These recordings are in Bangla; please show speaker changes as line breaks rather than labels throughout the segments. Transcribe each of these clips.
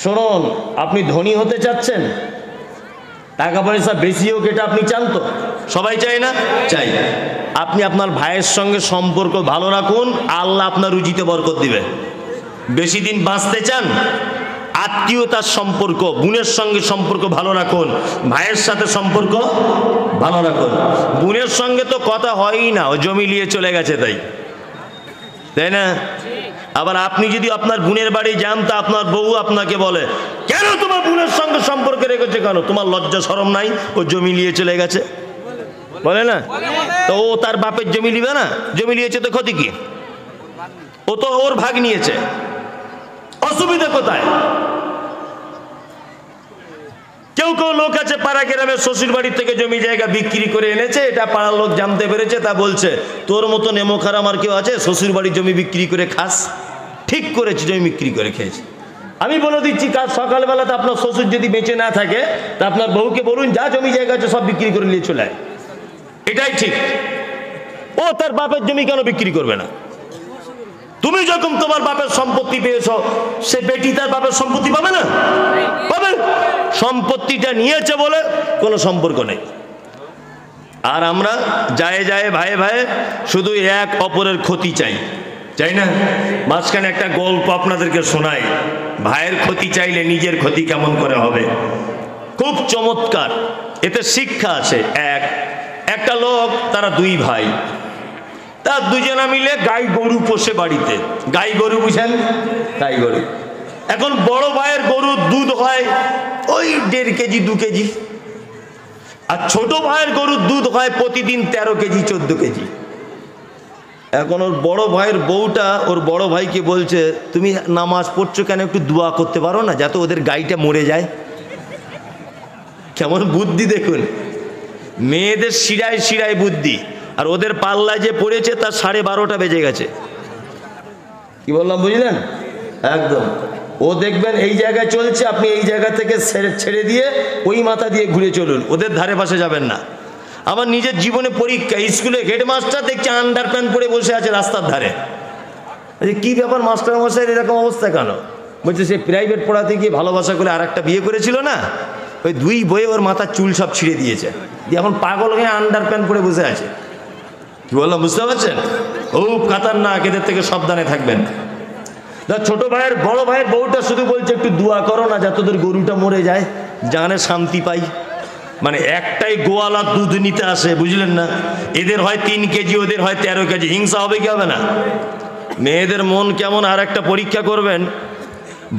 শুনুন, আপনি ধনী হতে চাচ্ছেন, টাকা পয়সা বেশি হোক এটা আপনি চান তো? সবাই চায় না? চাই। আপনি আপনার ভাইয়ের সঙ্গে সম্পর্ক ভালো রাখুন, আল্লাহ আপনার রুজিতে বরকত দিবে। বেশি দিন বাঁচতে চান, আত্মীয়তার সম্পর্ক, বোনের সঙ্গে সম্পর্ক ভালো রাখুন, ভাইয়ের সাথে সম্পর্ক ভালো রাখুন। বোনের সঙ্গে তো কথা হয়ই না, ও জমি নিয়ে চলে গেছে তাই না? আবার আপনি যদি আপনার বোনের বাড়ি যান তা আপনার বউ আপনাকে বলে, কেন তোমার বোনের সঙ্গে সম্পর্ক রেখেছে, কেন তোমার লজ্জা শরম নাই, ও জমি নিয়ে চলে গেছে, বলে না? তো ও তার বাপের জমি নিবে না? জমি নিয়েছে তো ক্ষতি কি? ও তো ওর ভাগ নিয়েছে, অসুবিধা কোথায়? কেউ কেউ লোক আছে পাড়া গ্রামের শ্বশুর বাড়ি থেকে জমি জায়গা বিক্রি করে এনেছে, এটা পাড়ার লোক জানতে পেরেছে, তা বলছে তোর মতো নেমোখার আমার কেউ আছে শ্বশুর বাড়ির জমি বিক্রি করে খাস? ঠিক করেছে, জমি বিক্রি করে খেয়েছে। আমি বলে দিচ্ছি, কাল সকালবেলাতে আপনার শ্বশুর যদি বেঁচে না থাকে তা আপনার বউকে বলুন, যা জমি জায়গা আছে সব বিক্রি করে নিয়ে চলে আয়। এটাই ঠিক। ও তার বাপের জমি কেন বিক্রি করবে না? তুমি যখন তোমার বাপের সম্পত্তি পেয়েছো, সে বেটি তার বাপের সম্পত্তি পাবে না? পাবে। সম্পত্তিটা নিয়েছে বলে কোনো সম্পর্ক নেই। আর আমরা যায় যায় ভাইয়ে ভাইয়ে শুধু এক অপরের ক্ষতি চাই, চাই না? মাঝখানে একটা গল্প আপনাদেরকে শোনাই, ভাইয়ের ক্ষতি চাইলে নিজের ক্ষতি কেমন করে হবে, খুব চমৎকার, এতে শিক্ষা আছে। একটা লোক, তারা দুই ভাই, তার দুজনা মিলে গাই গরু পোষে বাড়িতে। গাই গরু বুঝেন? গাই গরু। এখন বড় ভাইয়ের গরুর দুধ হয় ওই 1.5 কেজি 2 কেজি, আর ছোট ভাইয়ের গরুর দুধ হয় প্রতিদিন 13 কেজি 14 কেজি। এখন ওর বড় ভাইয়ের বউটা ওর বড় ভাইকে বলছে, তুমি নামাজ পড়ছো কেন, একটু দোয়া করতে পারো না যাতে ওদের গাইটা মরে যায়? কেমন বুদ্ধি দেখুন, মেয়েদের শিরায় শিরায় বুদ্ধি, আর ওদের পাল্লায় যে পড়েছে তার 12:30 বেজে গেছে। কি বললাম বুঝলেন? একদম। ও দেখবেন এই জায়গায় চলছে, আপনি এই জায়গা থেকে ছেড়ে দিয়ে ওই মাথা দিয়ে ঘুরে চলুন, ওদের ধারে পাশে যাবেন না। আমার নিজের জীবনে পরীক্ষা, স্কুলে হেডমাস্টার দেখছি আন্ডার প্যান্ট পরে বসে আছে রাস্তার ধারে। কি ব্যাপার মাস্টার মশাই এরকম অবস্থা কেন? বলছে সে প্রাইভেট পড়াতে গিয়ে ভালোবাসা করে আর একটা বিয়ে করেছিল না, ওই 2 বইয়ে ওর মাথার চুল সব ছিঁড়ে দিয়েছে, দিয়ে এখন পাগল হয়ে আন্ডার প্যান্ট পরে বসে আছে। কি বললাম বুঝতে পারছেন? খুব খাতারনাক, এদের থেকে সাবধানে থাকবেন। ছোট ভাইয়ের বড় ভাইয়ের বউটা শুধু বলছে একটু দোয়া করো না যাতে তোদের গরুটা মরে যায়, জানে শান্তি পাই। মানে একটাই গোয়ালা দুধ নিতে আসে, বুঝলেন না? এদের হয় 3 কেজি, ওদের হয় 13 কেজি। হিংসা হবে কি হবে না? মেয়েদের মন কেমন আর একটা পরীক্ষা করবেন,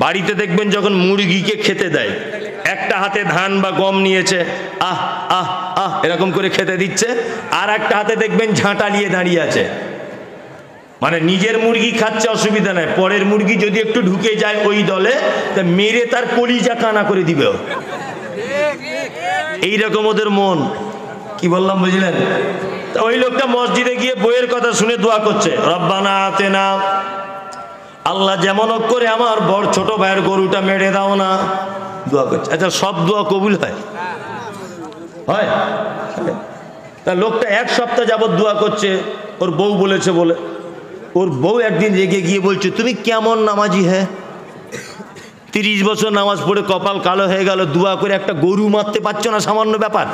বাড়িতে দেখবেন যখন মুরগিকে খেতে দেয়, একটা হাতে ধান বা গম নিয়েছে, আহ আহ আহ এরকম করে খেতে দিচ্ছে, আর একটা হাতে দেখবেন ঝাঁটা নিয়ে দাঁড়িয়ে আছে। মানে নিজের মুরগি খাচ্ছে অসুবিধা নাই, পরের মুরগি যদি একটু ঢুকে যায় ওই দলে, তা মেরে তার কলিজা কানা করে দিবে। এইরকম ওদের মন। কি বললাম বুঝলেন? তা ওই লোকটা মসজিদে গিয়ে বইয়ের কথা শুনে দোয়া করছে, রব্বানা আতেনা, আল্লাহ যেমন হোক করে আমার বড় ছোট ভাইয়ের গরুটা মেরে দাও না, দোয়া করছে। আচ্ছা, সব দোয়া কবুল হয়? হয়। তা লোকটা 1 সপ্তাহ যাবত দোয়া করছে, ওর বউ বলেছে বলে। ওর বউ একদিন রেগে গিয়ে বলছে, তুমি কেমন নামাজি? হ্যাঁ, 30 বছর নামাজ পড়ে কপাল কালো হয়ে গেল, দোয়া করে একটা গরু মারতে পারছো না, সামান্য ব্যাপার।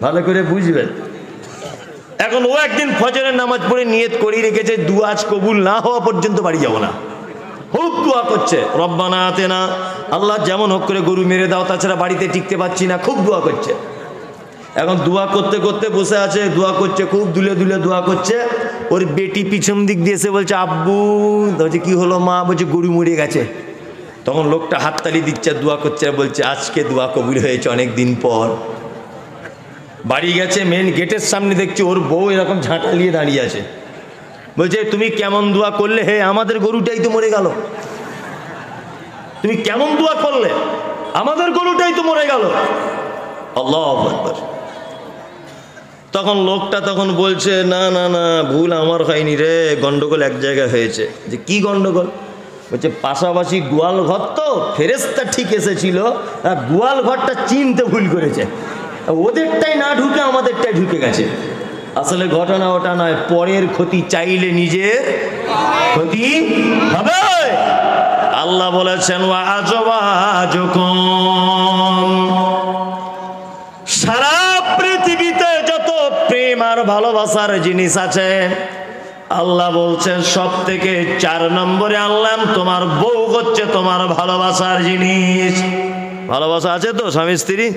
ভালো করে বুঝবেন। এখন ও একদিন ফজরের নামাজ পড়ে নিয়ত করেই রেখেছে, দোয়া আজ কবুল না হওয়া পর্যন্ত বাড়ি যাব না। খুব দোয়া করছে, রব্বানা আতেনা, আল্লাহ যেমন হোক করে গরু মেরে দাও, তাছাড়া বাড়িতে টিকতে পারছি না। খুব দোয়া করছে। এখন দোয়া করতে করতে বসে আছে, দোয়া করছে, খুব দুলে দুলে দোয়া করছে। ওর বেটি পিছন দিক দিয়ে এসে বলছে, আব্বু। বলছে কি হলো মা? বলছে গরু মরে গেছে। তখন লোকটা হাততালি দিচ্ছে, দোয়া করছে, বলছে আজকে দোয়া কবুল হয়েছে অনেক দিন পর। বাড়ি গেছে, মেন গেটের সামনে দেখছি ওর বউ এরকম ঝাঁটা নিয়ে দাঁড়িয়ে আছে। বলছে তুমি কেমন দোয়া করলে? হে, আমাদের গরুটাই তো মরে গেল। তুমি কেমন দোয়া করলে? আমাদের গরুটাই তো মরে গেল। আল্লাহু আকবার। তখন লোকটা তখন বলছে, না না না, ভুল আমার হয়নি রে, গন্ডগোল এক জায়গায় হয়েছে। যে কি গন্ডগোল? বলছে পাশাপাশি গোয়াল ঘর তো, ফেরেশতা ঠিক এসেছিল, গোয়াল ঘরটা চিনতে ভুল করেছে, ওদেরটাই না ঢুকে আমাদেরটাই ঢুকে গেছে। আসলে ঘটনা ওটা নয়, পরের ক্ষতি চাইলে নিজের ক্ষতি হবে। আল্লাহ বলেছেন ওয়া আজওয়াজুকুম, সারা পৃথিবীতে যত প্রেম আর ভালোবাসার জিনিস আছে আল্লাহ বলছেন সব থেকে 4 নম্বরে আল্লাহ তোমার বউ হচ্ছে তোমার ভালোবাসার জিনিস। ভালোবাসা আছে তো স্বামী স্ত্রী?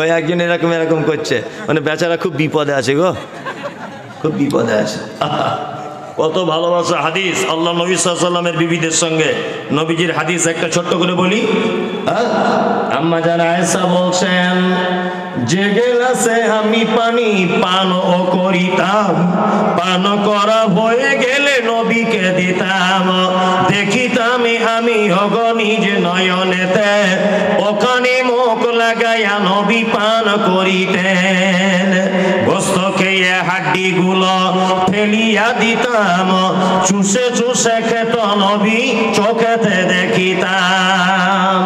ওই একজন এরকম এরকম করছে, মানে বেচারা খুব বিপদে আছে গো, খুব বিপদে আছে। কত ভালোবাসা। হাদিস আল্লাহ নবী সাল্লাল্লাহু আলাইহি ওয়াসাল্লামের বিবিদের সঙ্গে নবীজির হাদিস একটা ছোট্ট করে বলি। আম্মা জান আয়েশা বলছেন যে গেলাসে আমি পানি পান ও করিতাম, পান করা হয়ে গেলে নবীকে দিতাম, দেখিতাম আমি অগণিজ নয়নেতে, ওখানে মুখ লাগাইয়া নবী পান করিতেন। গোস্ত খেয়ে হাড্ডি গুলো ফেলিয়া দিতাম, চুষে চুষে খেত নবী চোখেতে দেখিতাম।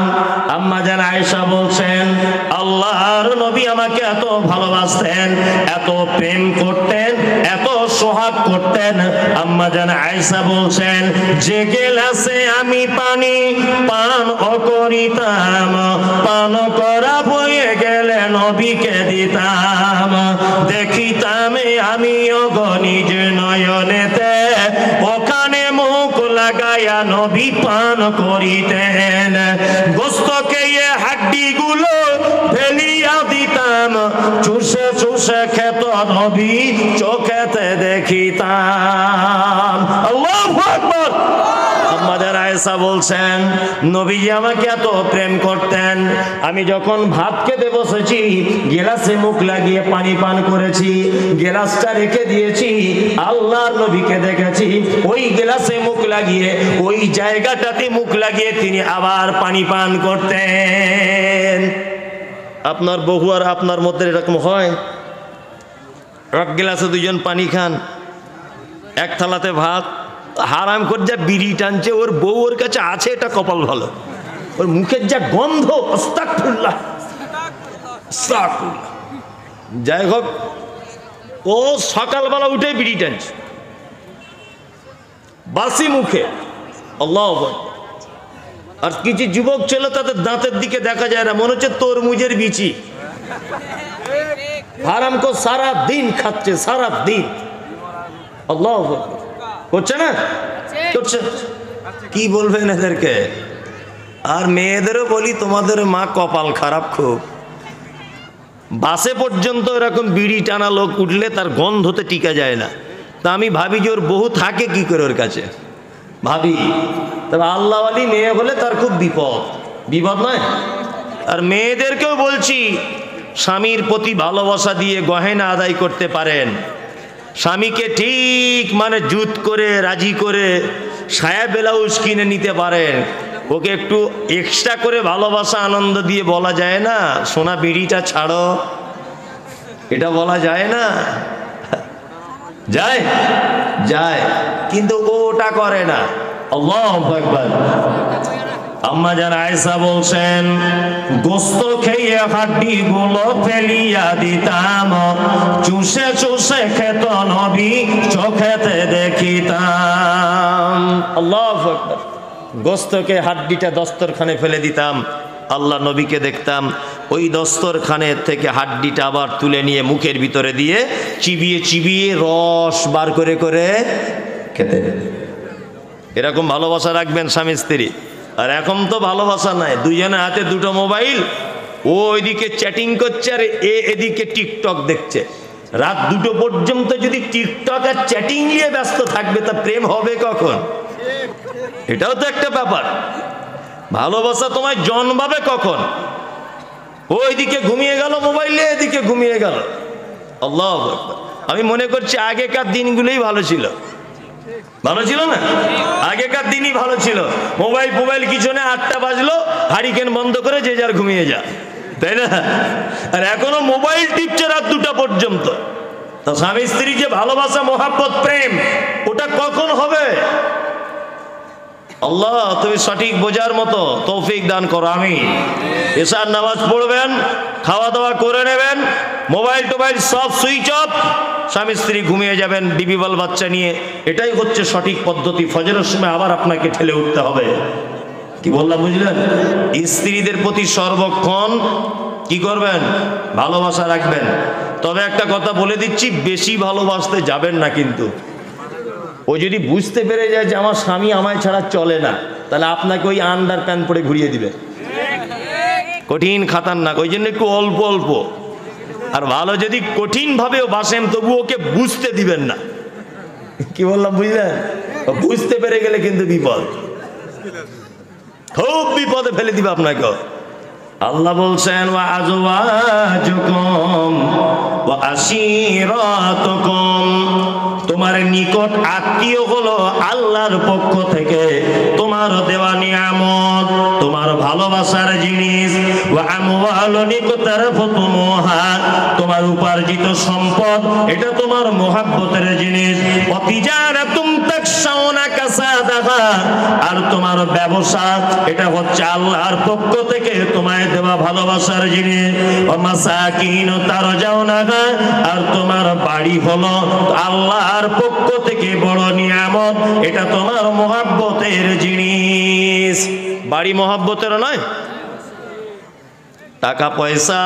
আম্মা জান আয়েশা বলছেন আল্লাহর নবী আমাকে এত ভালোবাসতেন, এত প্রেম করতেন, এত সোহাগ করতেন। আম্মা জান আয়েশা বলছেন যে গেলাসে আমি পানি পান ও করিতাম, পান করা হয়ে গেলে নবীকে দিতাম, দেখিতাম আমি অগণিজ নয়নেতে, ওখানে মুখ লাগাইয়া নবী পান করিতেন। গোস্ত খেয়ে হাড্ডি গুলো ফেলিয়া দিতাম, চুষে চুষে খেত নবী চোখেতে দেখিতাম। আল্লাহু আকবার। আমাদের আয়েশা বলছেন নবীজি আমাকে এত প্রেম করতেন, আমি যখন ভাত খেতে বসেছি গেলাসে মুখ লাগিয়ে পানি পান করেছি, গেলাসটা রেখে দিয়েছি, আল্লাহর নবীকে দেখেছি ওই গেলাসে মুখ লাগিয়ে ওই জায়গাটাতে মুখ লাগিয়ে তিনি আবার পানি পান করতেন। আপনার বহু আর আপনার মধ্যে এরকম হয়? এক গ্লাসে দুজন পানি খান, এক থালাতে ভাত, হারাম করে যা বিড়ি টানছে, ওর বউ ওর কাছে আছে, এটা কপাল ভালো। ওর মুখের যা গন্ধ, আস্তাগফিরুল্লাহ আস্তাগফিরুল্লাহ। যাই হোক, ও সকালবেলা উঠে বিড়ি টানছে বাসি মুখে, আল্লাহু আকবার। আর কিছু যুবক ছেলে তাদের দাঁতের দিকে দেখা যায় না, মনে হচ্ছে তরমুজের বিচি। হারাম কো সারা দিন খাচ্ছে, সারা দিন। আল্লাহু আকবার। করছে না? করছে। কি বলবেন এদেরকে? আর মেয়েদেরও বলি তোমাদের মা কপাল খারাপ খুব। বাসে পর্যন্ত এরকম বিড়ি টানা লোক উঠলে তার গন্ধতে টিকা যায় না। তা আমি ভাবি যে ওর বহু থাকে কি করে ওর কাছে, ভাবি। তবে আল্লাহওয়ালি মেয়ে হলে তার খুব বিপদ, বিপদ নয়? আর মেয়েদেরকেও বলছি স্বামীর প্রতি ভালোবাসা দিয়ে গহেনা আদায় করতে পারেন, স্বামীকে ঠিক মানে জুত করে রাজি করে সায়া ব্লাউজ কিনে নিতে পারেন, ওকে একটু এক্সট্রা করে ভালোবাসা আনন্দ দিয়ে বলা যায় না সোনা বিড়িটা ছাড়ো, এটা বলা যায় না? যায় যায়, কিন্তু ওটা করে না। আল্লাহু আকবার। আম্মা জান আয়েশা বলছেন গোস্ত খেয়ে হাড্ডি গুলো ফেলিয়া দিতাম, চুষে চুষে খেত নবী চোখেতে দেখিতাম। আল্লাহু আকবার। গোস্তকে হাড্ডিটা দস্তরখানে ফেলে দিতাম, আল্লাহ নবীকে দেখতাম ওই দস্তরখানের থেকে হাড্ডিটা আবার তুলে নিয়ে মুখের ভিতরে দিয়ে চিবিয়ে চিবিয়ে রস বার করে করে খেতে। এরকম ভালোবাসা রাখবেন স্বামী স্ত্রী। আর এখন তো ভালোবাসা নাই, দুজনের হাতে দুটো মোবাইল, ও ওইদিকে চ্যাটিং করছে আর এদিকে টিকটক দেখছে। রাত 2টো পর্যন্ত যদি টিকটক আর চ্যাটিং নিয়ে ব্যস্ত থাকবে তা প্রেম হবে কখন? এটাও তো একটা ব্যাপার। ভালোবাসা তোমায় জন্মাবে কখন? ওইদিকে ঘুমিয়ে গেল মোবাইলে, এদিকে ঘুমিয়ে গেল। আল্লাহু আকবার। আমি মনে করছি আগেকার দিনগুলোই ভালো ছিল। ভালো ছিল না? আগেকার দিনই ভালো ছিল। মোবাইল কিছু না, 8টা বাজলো হারিকেন বন্ধ করে যে যার ঘুমিয়ে যা, তাই না? আর এখনো মোবাইল টিপছে রাত 2টা পর্যন্ত। তা স্বামী স্ত্রী যে ভালোবাসা মহাব্বত প্রেম, ওটা কখন হবে? আল্লাহ তুমি সঠিক বোঝার মতো তৌফিক দান করো, আমিন। এশার নামাজ পড়বেন, খাওয়া দাওয়া করে নেবেন, মোবাইল টোবাইল সব সুইচ অফ, স্বামী স্ত্রী ঘুমিয়ে যাবেন বিবি বাল বাচ্চা নিয়ে, এটাই হচ্ছে সঠিক পদ্ধতি। ফজরের সময় আবার আপনাকে ঠেলে উঠতে হবে। কি বললাম বুঝলেন? স্ত্রীদের প্রতি সর্বক্ষণ কি করবেন? ভালোবাসা রাখবেন। তবে একটা কথা বলে দিচ্ছি, বেশি ভালোবাসতে যাবেন না। কিন্তু ও যদি বুঝতে পেরে যায় যে আমার স্বামী আমায় ছাড়া চলে না, তাহলে আপনাকে ওই আন্ডার প্যান্ট পরে ঘুরিয়ে দিবে। কঠিন খাতারনাক, ওই জন্য একটু অল্প অল্প। আর ভালো যদি কঠিন ভাবেও বাসেন, তবু ওকে বুঝতে দিবেন না। কি বললাম বুঝলেন? বুঝতে পেরে গেলে কিন্তু বিপদ, খুব বিপদে ফেলে দিবে আপনাকে। আল্লাহ বলছেন ওয়া আজওয়াজুকুম ওয়া আশীরাতুকুম, তোমার নিকট আত্মীয় হলো আল্লাহর পক্ষ থেকে তোমার দেওয়া নিয়ামত, তোমার ভালোবাসার জিনিস। ওয়া আমওয়ালুন ইকতারাফতুমুহা, তোমার উপার্জিত সম্পদ, এটা তোমার মুহাব্বতের জিনিস। ওয়া তিজারাতুম তাকশাউনা কাসাদাহা, আর তোমার ব্যবসা, এটা হচ্ছে আল্লাহর পক্ষ থেকে তোমায় দেওয়া ভালোবাসার জিনিস। ওয়া মাসাকিন তারজাউনাহা, আর তোমার বাড়ি হলো আল্লাহর পক্ষ থেকে বড় নিয়ামত, এটা তোমার মুহাব্বতের জিনিস। বাড়ি মুহাব্বতের নয়, টাকা পয়সা,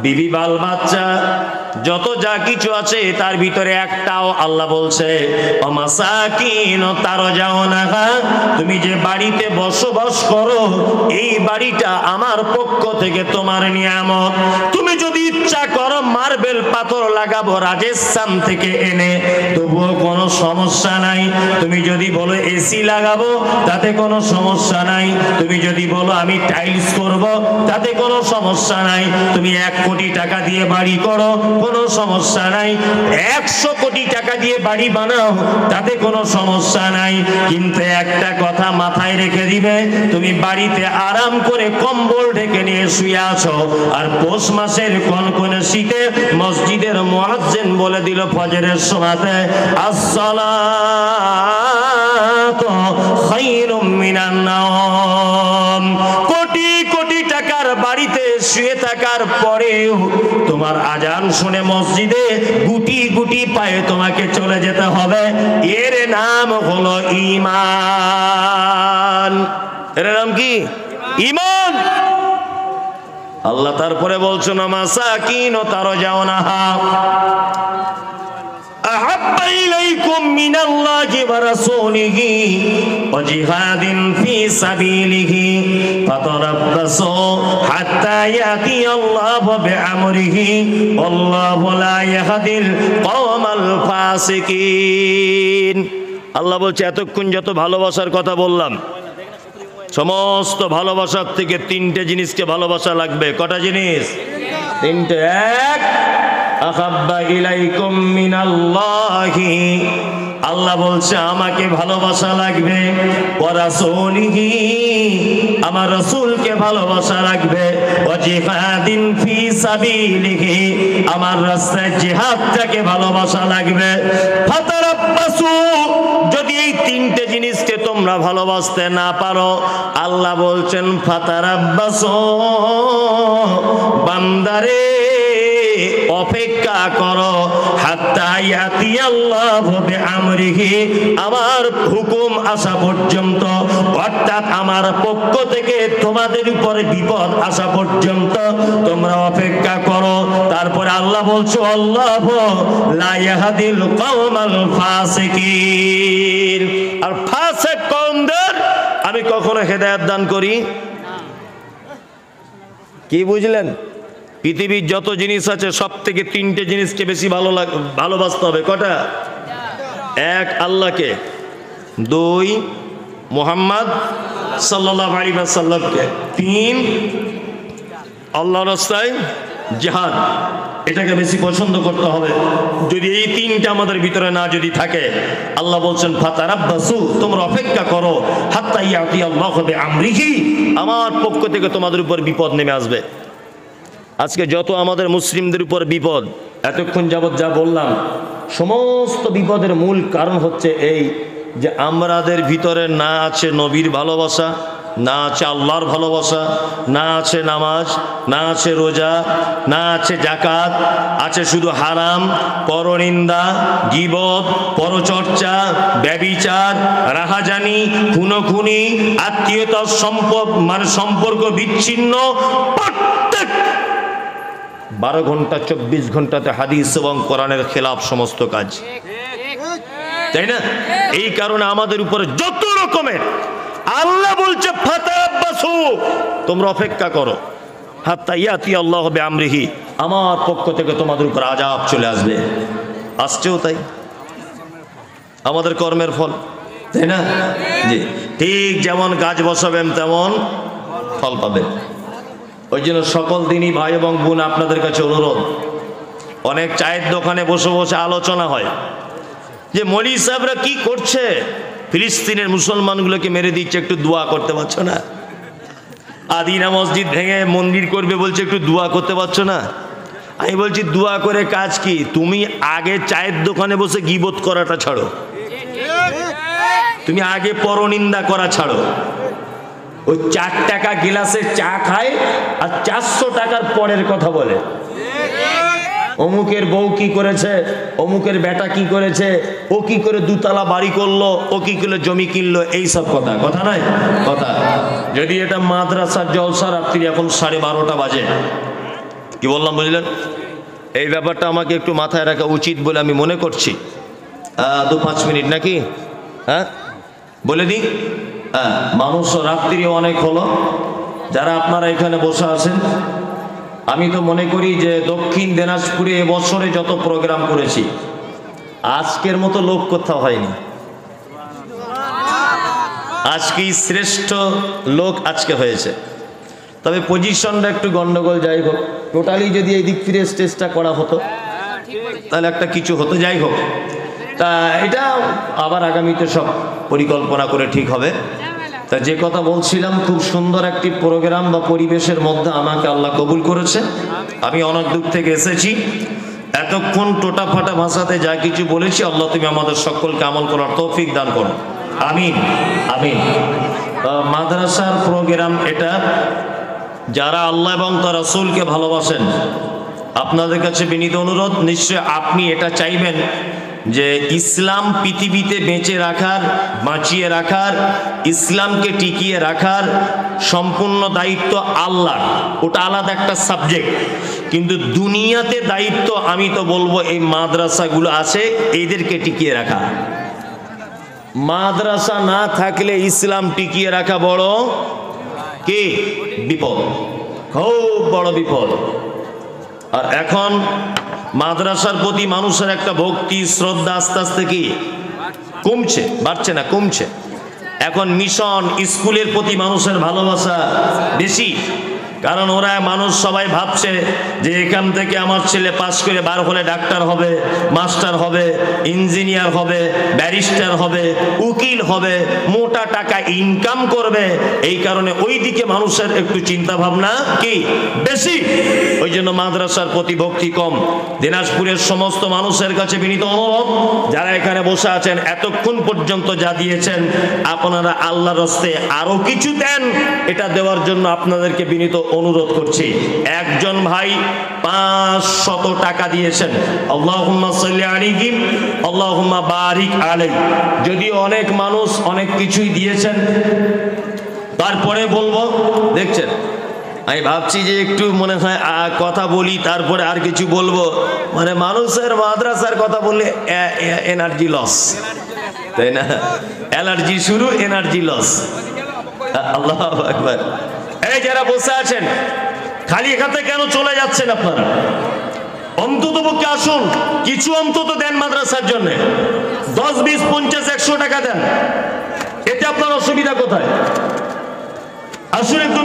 বিবি বাল বাচ্চা, যত যা কিছু আছে তার ভিতরে একটাও আল্লাহ বলছে অমাসাকিন তারজাউনাহা, তুমি যে বাড়িতে বসবাস করো এই বাড়িটা আমার পক্ষ থেকে তোমার নিয়ামত। তুমি যদি ইচ্ছা করো মার্বেল পাথর লাগাবো রাজস্থান থেকে এনে, তবুও কোনো সমস্যা নাই। তুমি যদি বলো এসি লাগাবো, তাতে কোনো সমস্যা নাই। তুমি যদি বলো আমি টাইলস করব, তাতে কোনো সমস্যা নাই। তুমি 1 কোটি টাকা দিয়ে বাড়ি করো, কোনো সমস্যা নাই। 100 কোটি টাকা দিয়ে বাড়ি বানাও, তাতে কোনো সমস্যা নাই। কিন্তু একটা কথা মাথায় রেখে দিবে, তুমি বাড়িতে আরাম করে কম্বল ঢেকে নিয়ে শুয়ে আছো, আর পৌষ মাসের কনকনে শীতে মসজিদের মুয়াজ্জিন বলে দিল ফজরের সময়তে আসসালাতু খায়রুম মিনান নাওম। কোটি কোটি টাকার বাড়িতে শুয়ে থাকার পরেও তোমার আজান শুনে মসজিদে গুটি গুটি পায়ে তোমাকে চলে যেতে হবে। এর নাম হলো ঈমান। এর নাম কি? ঈমান। আল্লাহ তারপরে বলছেন মাসাকিন তারজাউনাহা আহাব্বা ইলাইকুম মিনাল্লাহি ওয়া রাসূলিহি ওয়া জিহাদিন ফি সাবিলিহি ফাতারাব্বাসু হাত্তা ইয়াতিয়াল্লাহু বিআমরিহি আল্লাহু লা ইয়াহদিল কওমাল ফাসিকিন। আল্লাহ বলছে এতক্ষণ যত ভালোবাসার কথা বললাম, সমস্ত ভালোবাসার থেকে 3টে জিনিসকে ভালোবাসা লাগবে। কটা জিনিস? 3টে। এক, আহাব্বা ইলাইকুম মিনাল্লাহি, আল্লাহ বলছে আমাকে ভালোবাসা লাগবে। ওয়া রাসূলিহি, আমার রাসূলকে ভালোবাসা লাগবে। ওয়া জিহাদিন ফি সাবিলিহি, আমার রাস্তায় জিহাদটাকে ভালোবাসা লাগবে। ফাতারাব্বাসু, যদি এই 3টে জিনিসকে তোমরা ভালোবাসতে না পারো, আল্লাহ বলছেন ফাতারাব্বাসু, বান্দারে অপেক্ষা করো, হাত্তা ইয়াতিয়াল্লাহু বিআমরিহি, আমার হুকুম আসা পর্যন্ত, অর্থাৎ আমার পক্ষ থেকে তোমাদের উপরে বিপদ আসা পর্যন্ত তোমরা অপেক্ষা করো। তারপরে আল্লাহ বলছো আল্লাহু লা ইয়াহদিল কওমাল ফাসিকিন, আর ফাসিক কওমদের আমি কখনো হেদায়েত দান করি। কি বুঝলেন? পৃথিবীর যত জিনিস আছে সব থেকে 3টে জিনিসকে বেশি ভালোবাসতে হবে। কটা? 1, আল্লাহকে। 2, মুহাম্মদ সাল্লাল্লাহু আলাইহি ওয়াসাল্লামকে। 3, আল্লাহর রাস্তায় জিহাদ, এটাকে বেশি পছন্দ করতে হবে। যদি এই 3টা আমাদের ভিতরে না যদি থাকে, আল্লাহ বলছেন ফাতারাব্বাসু, তোমরা অপেক্ষা করো, হাত্তা ইয়াতিয়াল্লাহু বিআমরিহি, আমার পক্ষ থেকে তোমাদের উপর বিপদ নেমে আসবে। আজকে যত আমাদের মুসলিমদের উপর বিপদ, এতক্ষণ যাবৎ যা বললাম, সমস্ত বিপদের মূল কারণ হচ্ছে এই যে আমাদের ভিতরে না আছে নবীর ভালোবাসা, না আছে আল্লাহর ভালোবাসা, না আছে নামাজ, না আছে রোজা, না আছে জাকাত, আছে শুধু হারাম, পরনিন্দা, গীবত, পরচর্চা, ব্যভিচার, রাহাজানি, খুনোখুনি, আত্মীয়তার সম্পর্ক বিচ্ছিন্ন, প্রত্যেক 12 ঘন্টা 24 ঘন্টাতে হাদিস এবং কোরআনের খেলাফ সমস্ত কাজ, তাই না? এই কারণে আমাদের উপরে যত রকমের, আল্লাহ বলছে ফাতাব্বাসু, তোমরা অপেক্ষা করো, হাত্তা ইয়াতি আল্লাহু বিআমরিহি, আমার পক্ষ থেকে তোমাদের উপর আযাব চলে আসবে। আসছেও তাই, আমাদের কর্মের ফল, তাই না? জি, ঠিক যেমন গাছ বসাবেন তেমন ফল পাবেন। ওই জন্য সকল দিনই ভাই এবং বোন আপনাদের কাছে অনুরোধ, অনেক চায়ের দোকানে বসে বসে আলোচনা হয় যে মৌলভী সাহেবরা কি করছে, ফিলিস্তিনের মুসলমানগুলোকে মেরে দিচ্ছে, একটু দোয়া করতে পারছো না? আদিনা মসজিদ ভেঙে মন্দির করবে বলছে, একটু দোয়া করতে পারছো না? আমি বলছি দোয়া করে কাজ কি? তুমি আগে চায়ের দোকানে বসে গীবত করাটা ছাড়ো, তুমি আগে পরনিন্দা করা ছাড়ো। ওই 4 টাকা গিলাসের চা খায় আর 400 টাকার পরের কথা বলে, অমুকের বউ কি করেছে, অমুকের বেটা কি করেছে, ও কি করে 2 তলা বাড়ি করলো, ও কি করে জমি কিনলো, এই সব কথা, কথা নয় কথা। যদি এটা মাদ্রাসার জলসা, রাত্রি এখন 12:30 বাজে, কি বললাম বুঝলেন? এই ব্যাপারটা আমাকে একটু মাথায় রাখা উচিত বলে আমি মনে করছি। 2-5 মিনিট নাকি? হ্যাঁ বলে দিই। হ্যাঁ, মানুষ রাত্রি অনেক হলো, যারা আপনারা এখানে বসে আছেন, আমি তো মনে করি যে দক্ষিণ দিনাজপুরে এবছরে যত প্রোগ্রাম করেছি, আজকের মতো লোক কোথাও হয়নি। আজকেই শ্রেষ্ঠ লোক আজকে হয়েছে। তবে পজিশনটা একটু গন্ডগোল, যাই হোক, টোটালি যদি এই দিক ফিরে স্টেজটা করা হতো তাহলে একটা কিছু হতো, যাই হোক। তা এটা আবার আগামীতে সব পরিকল্পনা করে ঠিক হবে। তা যে কথা বলছিলাম, খুব সুন্দর একটি প্রোগ্রাম বা পরিবেশের মধ্যে আমাকে আল্লাহ কবুল করেছে। আমি অনেক দূর থেকে এসেছি, এতক্ষণ টোটা ফাটা ভাষাতে যা কিছু বলেছি, আল্লাহ তুমি আমাদের সকলকে আমল করার তৌফিক দান করো, আমিন আমিন। মাদ্রাসার প্রোগ্রাম এটা, যারা আল্লাহ এবং তার রাসূলকে ভালোবাসেন, আপনাদের কাছে বিনীত অনুরোধ, নিশ্চয় আপনি এটা চাইবেন যে ইসলাম পৃথিবীতে বেঁচে রাখার, বাঁচিয়ে রাখার, ইসলামকে টিকিয়ে রাখার সম্পূর্ণ দায়িত্ব আল্লাহর, ওটা আলাদা একটা সাবজেক্ট। কিন্তু দুনিয়াতে দায়িত্ব আমি তো বলবো এই মাদ্রাসাগুলো আছে, এদেরকে টিকিয়ে রাখা। মাদ্রাসা না থাকলে ইসলাম টিকিয়ে রাখা বড় কি বিপদ, খুব বড় বিপদ। আর এখন মাদ্রাসার প্রতি মানুষের একটা ভক্তি শ্রদ্ধা আস্তে আস্তে কি কমছে, বাড়ছে না, কমছে। এখন মিশন স্কুলের প্রতি মানুষের ভালোবাসা বেশি, কারণ ওরা মানুষ সবাই ভাবছে যে এখান থেকে আমার ছেলে পাস করে বার হলে ডাক্তার হবে, মাস্টার হবে, ইঞ্জিনিয়ার হবে, ব্যারিস্টার হবে, উকিল হবে, মোটা টাকা ইনকাম করবে। এই কারণে ওই দিকে মানুষের একটু চিন্তা ভাবনা কি বেশি, ওই জন্য মাদ্রাসার প্রতি ভক্তি কম। দিনাজপুরের সমস্ত মানুষের কাছে বিনীত অনুরোধ, যারা এখানে বসে আছেন, এতক্ষণ পর্যন্ত যা দিয়েছেন, আপনারা আল্লাহর রাস্তে আরো কিছু দেন, এটা দেওয়ার জন্য আপনাদেরকে বিনীত অনুরোধ করছি। একজন ভাই 500 টাকা দিয়েছেন, আল্লাহুম্মা সাল্লি আলাইহি আল্লাহুম্মা বারিক আলাইহি। যদি অনেক মানুষ অনেক কিছুই দিয়েছেন, তারপরে বলবো, দেখছেন আমি ভাবছি যে একটু মনে হয় কথা বলি, তারপরে আর কিছু বলবো, মানে মানুষের মাদ্রাসার কথা বললে এনার্জি লস, তাই না? অ্যালার্জি শুরু, এনার্জি লস। আল্লাহু আকবার। এই যারা বসে আছেন, খালি এখানে কেন চলে যাচ্ছেন আপনারা? অন্তত পক্ষে আসুন, কিছু অন্তত দেন মাদ্রাসার জন্য, 10, 20, 50, 100 টাকা দেন, এতে আপনার অসুবিধা কোথায়? আসুন একটু।